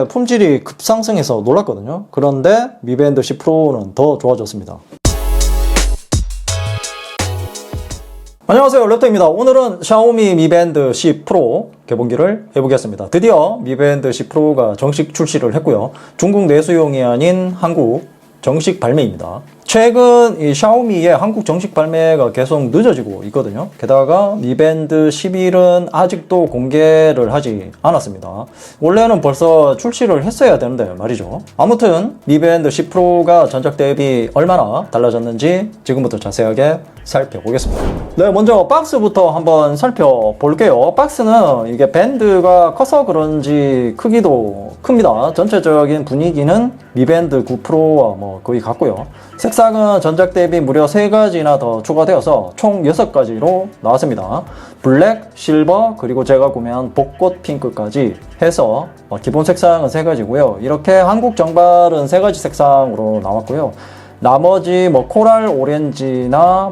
품질이 급상승해서 놀랐거든요. 그런데 미밴드 10 프로는 더 좋아졌습니다. 안녕하세요, 랩터입니다. 오늘은 샤오미 미밴드 10 프로 개봉기를 해보겠습니다. 드디어 미밴드 10 프로가 정식 출시를 했고요. 중국 내수용이 아닌 한국 정식 발매입니다. 최근 이 샤오미의 한국 정식 발매가 계속 늦어지고 있거든요. 게다가 미밴드 11은 아직도 공개를 하지 않았습니다. 원래는 벌써 출시를 했어야 되는데 말이죠. 아무튼 미밴드 10 프로가 전작 대비 얼마나 달라졌는지 지금부터 자세하게 살펴보겠습니다. 네, 먼저 박스부터 한번 살펴볼게요. 박스는 이게 밴드가 커서 그런지 크기도 큽니다. 전체적인 분위기는 미밴드 9 프로와 거의 같고요. 색상은 전작 대비 무려 3가지나 더 추가되어서 총 6가지로 나왔습니다. 블랙, 실버, 그리고 제가 구매한 벚꽃 핑크까지 해서 기본 색상은 3가지고요. 이렇게 한국 정발은 3가지 색상으로 나왔고요. 나머지 코랄 오렌지나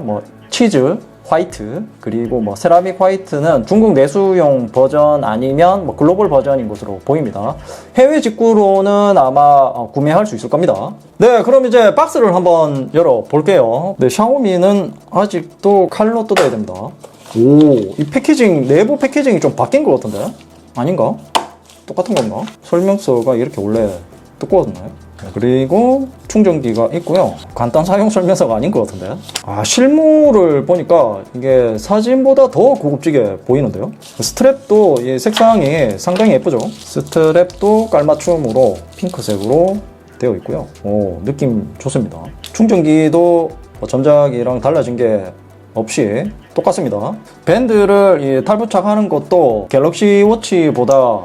치즈 화이트, 그리고 세라믹 화이트는 중국 내수용 버전 아니면 글로벌 버전인 것으로 보입니다. 해외 직구로는 아마 구매할 수 있을 겁니다. 네, 그럼 이제 박스를 한번 열어볼게요. 네, 샤오미는 아직도 칼로 뜯어야 됩니다. 오, 이 패키징, 내부 패키징이 좀 바뀐 것 같은데? 아닌가? 똑같은 건가? 설명서가 이렇게 원래 두꺼웠나요? 그리고 충전기가 있고요. 간단 사용 설명서가 아닌 것 같은데. 실물을 보니까 이게 사진보다 더 고급지게 보이는데요. 스트랩도 이 색상이 상당히 예쁘죠. 스트랩도 깔맞춤으로 핑크색으로 되어 있고요. 오, 느낌 좋습니다. 충전기도 전작이랑 달라진 게 없이 똑같습니다. 밴드를 탈부착하는 것도 갤럭시 워치보다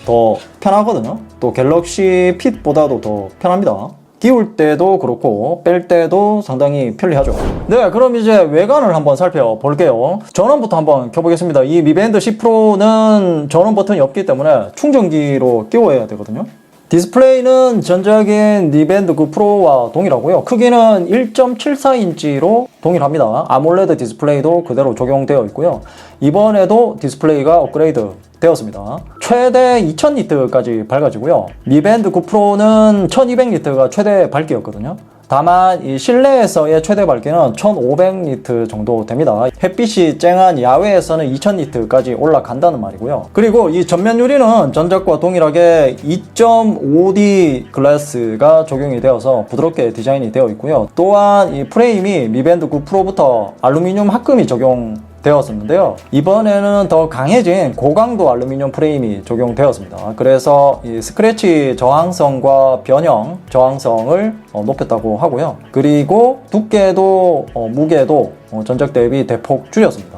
더 편하거든요. 또 갤럭시 핏보다도 더 편합니다. 끼울 때도 그렇고 뺄 때도 상당히 편리하죠. 네, 그럼 이제 외관을 한번 살펴볼게요. 전원부터 한번 켜보겠습니다. 이 미밴드 10 프로는 전원 버튼이 없기 때문에 충전기로 끼워야 되거든요. 디스플레이는 전작인 미밴드 9 프로와 동일하고요. 크기는 1.74인치로 동일합니다. 아몰레드 디스플레이도 그대로 적용되어 있고요. 이번에도 디스플레이가 업그레이드 되었습니다. 최대 2000니트까지 밝아지고요. 미밴드 9 프로는 1200니트가 최대 밝기였거든요. 다만 이 실내에서의 최대 밝기는 1500니트 정도 됩니다. 햇빛이 쨍한 야외에서는 2000니트까지 올라간다는 말이고요. 그리고 이 전면 유리는 전작과 동일하게 2.5D 글라스가 적용이 되어서 부드럽게 디자인이 되어 있고요. 또한 이 프레임이 미밴드 9 프로부터 알루미늄 합금이 적용되었었는데요. 이번에는 더 강해진 고강도 알루미늄 프레임이 적용되었습니다. 그래서 이 스크래치 저항성과 변형 저항성을 높였다고 하고요. 그리고 두께도 무게도 전작 대비 대폭 줄였습니다.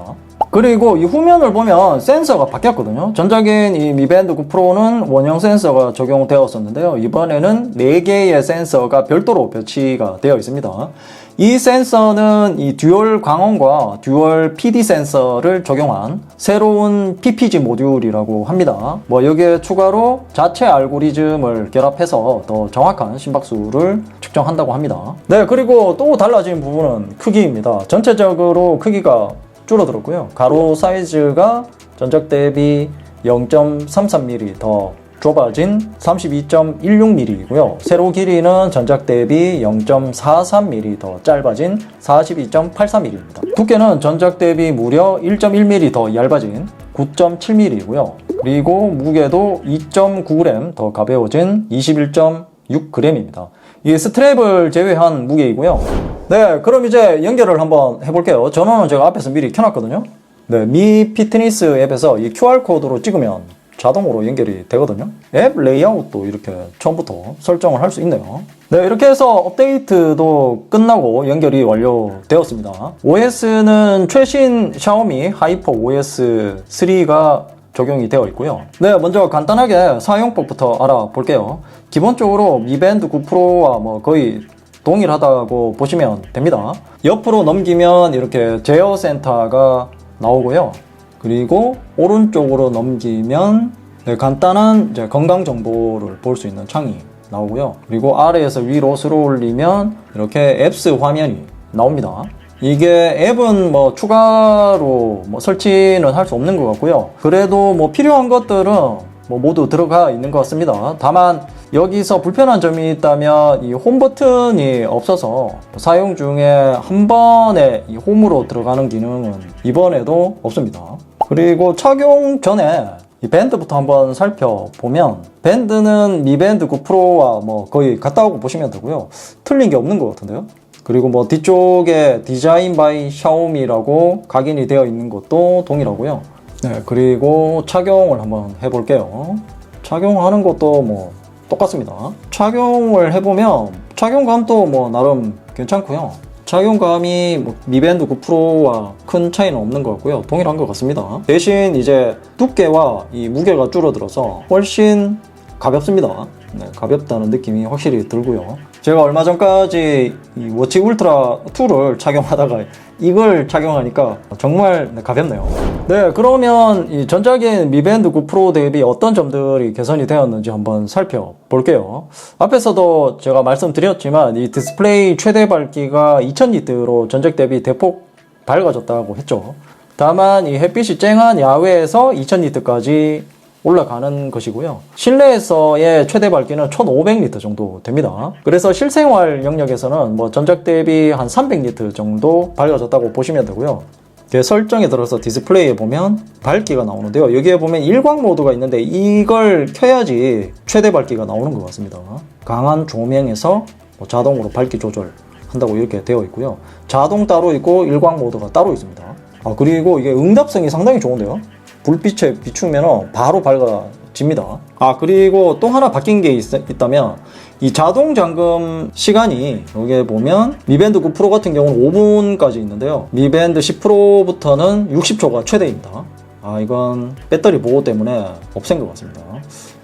그리고 이 후면을 보면 센서가 바뀌었거든요. 전작인 이 미밴드 9 프로는 원형 센서가 적용되었었는데요. 이번에는 4개의 센서가 별도로 배치가 되어 있습니다. 이 센서는 이 듀얼 광원과 듀얼 PD 센서를 적용한 새로운 PPG 모듈이라고 합니다. 여기에 추가로 자체 알고리즘을 결합해서 더 정확한 심박수를 측정한다고 합니다. 네, 그리고 또 달라진 부분은 크기입니다. 전체적으로 크기가 줄어들었고요. 가로 사이즈가 전작 대비 0.33mm 더 좁아진 32.16mm이고요. 세로 길이는 전작 대비 0.43mm 더 짧아진 42.83mm입니다. 두께는 전작 대비 무려 1.1mm 더 얇아진 9.7mm이고요. 그리고 무게도 2.9g 더 가벼워진 21.6g입니다. 이 스트랩을 제외한 무게이고요. 네, 그럼 이제 연결을 한번 해볼게요. 전원은 제가 앞에서 미리 켜놨거든요. 네, 미 피트니스 앱에서 이 QR코드로 찍으면 자동으로 연결이 되거든요. 앱 레이아웃도 이렇게 처음부터 설정을 할 수 있네요. 네, 이렇게 해서 업데이트도 끝나고 연결이 완료되었습니다. OS는 최신 샤오미 하이퍼 OS 3가 적용이 되어 있고요. 네, 먼저 간단하게 사용법부터 알아볼게요. 기본적으로 미밴드 9 프로와 거의 동일하다고 보시면 됩니다. 옆으로 넘기면 이렇게 제어 센터가 나오고요. 그리고 오른쪽으로 넘기면 간단한 건강 정보를 볼 수 있는 창이 나오고요. 그리고 아래에서 위로 스로 올리면 이렇게 앱스 화면이 나옵니다. 이게 앱은 추가로 설치는 할 수 없는 것 같고요. 그래도 필요한 것들은 뭐 모두 들어가 있는 것 같습니다. 다만 여기서 불편한 점이 있다면 이 홈 버튼이 없어서 사용 중에 한 번에 이 홈으로 들어가는 기능은 이번에도 없습니다. 그리고 착용 전에 이 밴드부터 한번 살펴보면 밴드는 미 밴드 9 프로와 뭐 거의 같다고 보시면 되고요. 틀린 게 없는 것 같은데요. 그리고 뭐 뒤쪽에 디자인 바이 샤오미라고 각인이 되어 있는 것도 동일하고요. 네, 그리고 착용을 한번 해볼게요. 착용하는 것도 뭐 똑같습니다. 착용을 해보면 착용감도 뭐 나름 괜찮고요. 착용감이 뭐 미밴드 9 프로와 큰 차이는 없는 것 같고요. 동일한 것 같습니다. 대신 이제 두께와 이 무게가 줄어들어서 훨씬 가볍습니다. 네, 가볍다는 느낌이 확실히 들고요. 제가 얼마 전까지 이 워치 울트라 2를 착용하다가 이걸 착용하니까 정말 가볍네요. 네, 그러면 이 전작인 미밴드 9 프로 대비 어떤 점들이 개선이 되었는지 한번 살펴볼게요. 앞에서도 제가 말씀드렸지만 이 디스플레이 최대 밝기가 2000니트로 전작 대비 대폭 밝아졌다고 했죠. 다만 이 햇빛이 쨍한 야외에서 2000니트까지 올라가는 것이고요. 실내에서의 최대 밝기는 1500니트 정도 됩니다. 그래서 실생활 영역에서는 뭐 전작 대비 한 300니트 정도 밝아졌다고 보시면 되고요. 설정에 들어서 디스플레이에 보면 밝기가 나오는데요. 여기에 보면 일광 모드가 있는데 이걸 켜야지 최대 밝기가 나오는 것 같습니다. 강한 조명에서 뭐 자동으로 밝기 조절 한다고 이렇게 되어 있고요. 자동 따로 있고 일광 모드가 따로 있습니다. 그리고 이게 응답성이 상당히 좋은데요. 불빛에 비추면 바로 밝아집니다. 그리고 또 하나 바뀐 게 있다면 이 자동 잠금 시간이 여기에 보면 미밴드 9 프로 같은 경우는 5분까지 있는데요. 미밴드 10 프로부터는 60초가 최대입니다. 이건 배터리 보호 때문에 없앤 것 같습니다.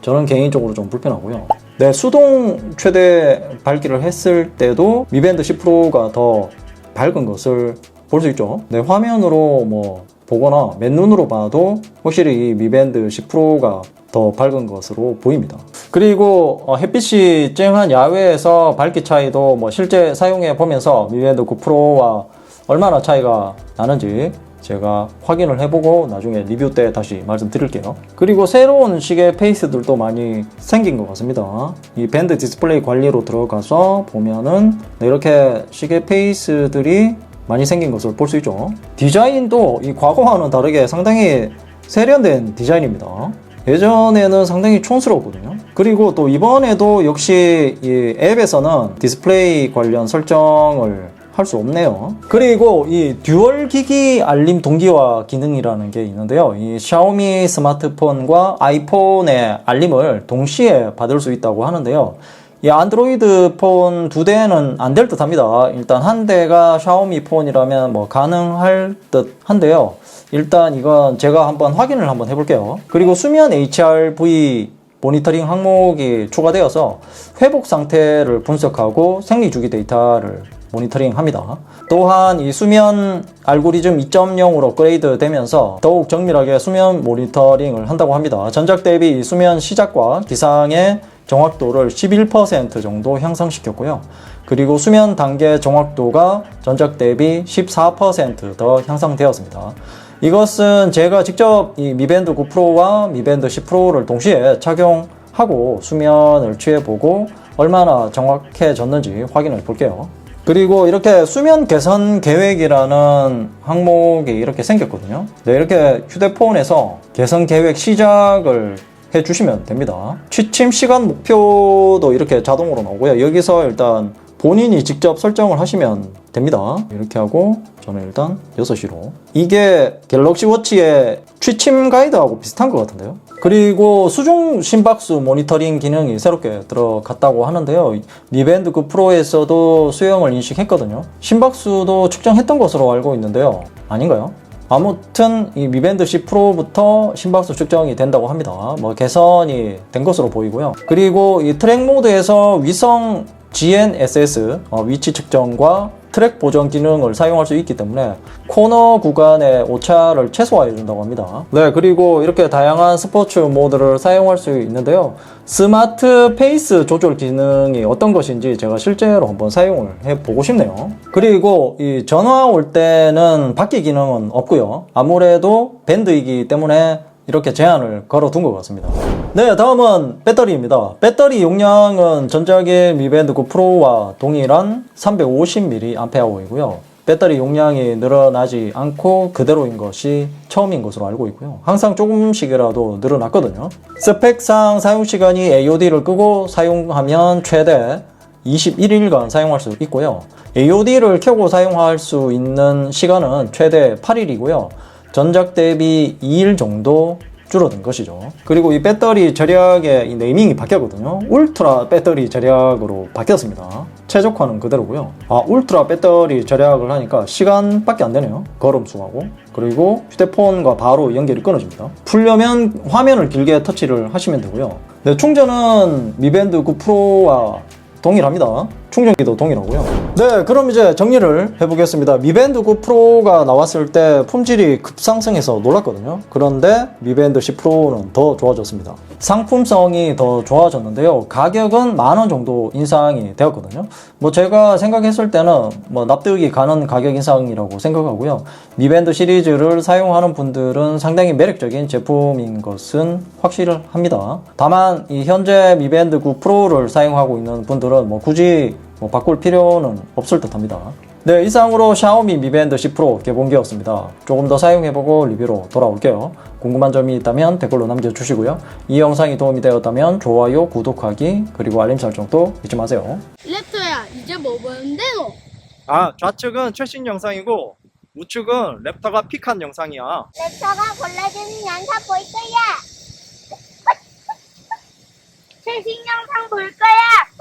저는 개인적으로 좀 불편하고요. 네, 수동 최대 밝기를 했을 때도 미밴드 10 프로가 더 밝은 것을 볼 수 있죠. 네, 화면으로 뭐 보거나 맨눈으로 봐도 확실히 이 미밴드 10 프로가 더 밝은 것으로 보입니다. 그리고 햇빛이 쨍한 야외에서 밝기 차이도 뭐 실제 사용해 보면서 미밴드 9 프로와 얼마나 차이가 나는지 제가 확인을 해보고 나중에 리뷰 때 다시 말씀드릴게요. 그리고 새로운 시계 페이스들도 많이 생긴 것 같습니다. 이 밴드 디스플레이 관리로 들어가서 보면은 이렇게 시계 페이스들이 많이 생긴 것을 볼 수 있죠. 디자인도 이 과거와는 다르게 상당히 세련된 디자인입니다. 예전에는 상당히 촌스러웠거든요. 그리고 또 이번에도 역시 이 앱에서는 디스플레이 관련 설정을 할 수 없네요. 그리고 이 듀얼 기기 알림 동기화 기능이라는 게 있는데요. 이 샤오미 스마트폰과 아이폰의 알림을 동시에 받을 수 있다고 하는데요. 이 안드로이드 폰 2대는 안 될 듯 합니다. 일단 한 대가 샤오미 폰이라면 뭐 가능할 듯 한데요. 일단 이건 제가 한번 확인을 한번 해볼게요. 그리고 수면 HRV 모니터링 항목이 추가되어서 회복 상태를 분석하고 생리주기 데이터를 모니터링 합니다. 또한 이 수면 알고리즘 2.0으로 업그레이드 되면서 더욱 정밀하게 수면 모니터링을 한다고 합니다. 전작 대비 수면 시작과 기상의 정확도를 11% 정도 향상시켰고요. 그리고 수면 단계 정확도가 전작 대비 14% 향상되었습니다. 이것은 제가 직접 이 미밴드 9 프로와 미밴드 10 프로를 동시에 착용하고 수면을 취해보고 얼마나 정확해졌는지 확인을 볼게요. 그리고 이렇게 수면 개선 계획이라는 항목이 이렇게 생겼거든요. 네, 이렇게 휴대폰에서 개선 계획 시작을 해주시면 됩니다. 취침 시간 목표도 이렇게 자동으로 나오고요. 여기서 일단 본인이 직접 설정을 하시면 됩니다. 이렇게 하고 저는 일단 6시로. 이게 갤럭시 워치의 취침 가이드하고 비슷한 것 같은데요. 그리고 수중 심박수 모니터링 기능이 새롭게 들어갔다고 하는데요. 미밴드 9 프로에서도 수영을 인식했거든요. 심박수도 측정했던 것으로 알고 있는데요. 아닌가요? 아무튼 이 미밴드 10 프로부터 심박수 측정이 된다고 합니다. 뭐 개선이 된 것으로 보이고요. 그리고 이 트랙 모드에서 위성 GNSS 위치 측정과 트랙 보정 기능을 사용할 수 있기 때문에 코너 구간의 오차를 최소화해 준다고 합니다. 네, 그리고 이렇게 다양한 스포츠 모드를 사용할 수 있는데요. 스마트 페이스 조절 기능이 어떤 것인지 제가 실제로 한번 사용을 해보고 싶네요. 그리고 이 전화 올 때는 받기 기능은 없고요. 아무래도 밴드이기 때문에 이렇게 제한을 걸어둔 것 같습니다. 네, 다음은 배터리입니다. 배터리 용량은 전작의 미밴드 9 프로와 동일한 350mAh이고요. 배터리 용량이 늘어나지 않고 그대로인 것이 처음인 것으로 알고 있고요. 항상 조금씩이라도 늘어났거든요. 스펙상 사용시간이 AOD를 끄고 사용하면 최대 21일간 사용할 수 있고요. AOD를 켜고 사용할 수 있는 시간은 최대 8일이고요. 전작 대비 2일 정도 줄어든 것이죠. 그리고 이 배터리 절약의 이 네이밍이 바뀌었거든요. 울트라 배터리 절약으로 바뀌었습니다. 최적화는 그대로고요. 울트라 배터리 절약을 하니까 시간밖에 안 되네요. 걸음수하고. 그리고 휴대폰과 바로 연결이 끊어집니다. 풀려면 화면을 길게 터치를 하시면 되고요. 네, 충전은 미밴드 9 프로와 동일합니다. 충전기도 동일하고요. 네, 그럼 이제 정리를 해보겠습니다. 미밴드 9 프로가 나왔을 때 품질이 급상승해서 놀랐거든요. 그런데 미밴드 10 프로는 더 좋아졌습니다. 상품성이 더 좋아졌는데요. 가격은 10,000원 정도 인상이 되었거든요. 뭐 제가 생각했을 때는 뭐 납득이 가는 가격 인상이라고 생각하고요. 미밴드 시리즈를 사용하는 분들은 상당히 매력적인 제품인 것은 확실합니다. 다만 이 현재 미밴드 9 프로를 사용하고 있는 분들은 뭐 굳이 바꿀 필요는 없을 듯 합니다. 네, 이상으로 샤오미 미밴드 10 프로 개봉기였습니다. 조금 더 사용해보고 리뷰로 돌아올게요. 궁금한 점이 있다면 댓글로 남겨주시고요. 이 영상이 도움이 되었다면 좋아요, 구독하기, 그리고 알림 설정도 잊지 마세요. 랩터야, 이제 뭐 보는데 너? 좌측은 최신 영상이고 우측은 랩터가 픽한 영상이야. 랩터가 골라주는 영상 볼 거야. 최신 영상 볼 거야.